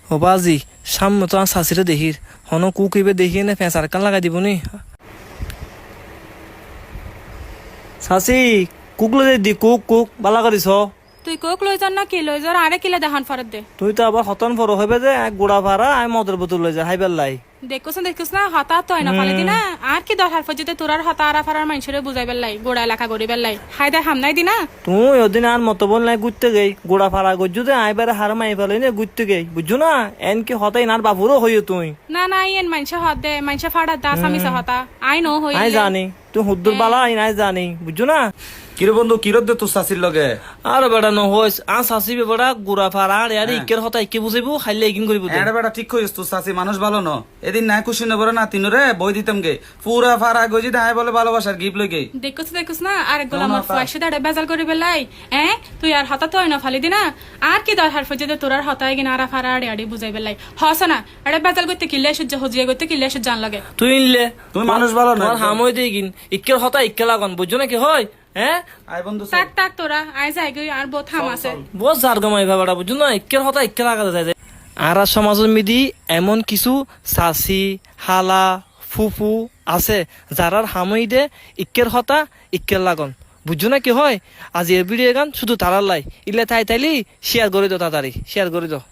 ও বাজি সামনে তো আর শাশিরে দেখির হন কুক ইবে দেখিয়ে না ফেঁসার কান লাগাই দিব নি শাশি কুক লই দি কুক কুক বালা করিস তুই কোক লই যান না কি লই যার আরে কিলা দেখান ফরত দে তুই তো আবার হতন ফর হইবে যে গোড়া ভাড়া আই মদের বোতল লই যা হাইবার লাই দেখছ না হঠাৎ তো না ফালে দিনা আর কি দরকার ফজিতে তোরার হতা আরা ফারার মানুষরে বুঝাইবার লাই গোড়া এলাকা গরিবের লাই হাই দে হামনাই দিনা তুই ওদিন আর মত বল নাই ঘুরতে গেই গোড়া ফাড়া গজ্জু দে আইবারে হার মাই ফেলাই নে ঘুরতে গেই বুঝছো না এন কি হতাই নার বাবুরও হইও তুই না না ইয়েন মানুষে হত দে মানুষে ফাড়া দাস আমি হতা আই নো হই আই জানি তুই হুদ্দুর বালা আই নাই জানি বুঝছো না কিরে বন্ধু কিরত দে তোর শাশির লগে আর বেড়া নহইস আ শাশিবে বেড়া গোড়া ফাড়া আর ইয়ার ইকের হতা ইকে বুঝাইবো খাইলে এগিন করিব দে এড়ে বেটা ঠিক কইস তোর শাশি মানুষ ভালো ন এদিন না খুশি নবরে না তিনরে বই দিতাম গে পুরা ফারা গজি দাই বলে ভালোবাসার গিফট লগে দেখছ না আর গোলাম ফয়সে দাঁড়ে বেজাল করিবার লাই তুই আর হতা তো না ফালি দিনা আর কি দরকার ফজিতে তোরার হতাই গিনা আরা ফারা আড়ে আড়ে বুঝাইবার লাই হস না আরে বেজাল করতে কিলে সহ্য হজিয়ে করতে কিলে সহ্য জান লাগে তুই ইনলে তুই মানুষ ভালো না তোর হামই দেই গিন ইকের হতা ইকে লাগন বুঝছো না কি হয় হ্যাঁ আই বন্ধু তাক তোরা আই যাই গই আর বহুত হাম আছে বহুত জার গমাই ভাবাটা বুঝছো না ইকের হতা ইকে লাগা যায় আর সমাজের মিদি এমন কিছু চাচি হালা ফুফু আছে যারার হামই দে ইকের হতা ইকের লাগন বুঝছো না কি হয় আজি এ ভিডিও গান শুধু তারার লাই ইলে তাইলি শেয়ার করে দাও তাড়াতাড়ি শেয়ার করে দাও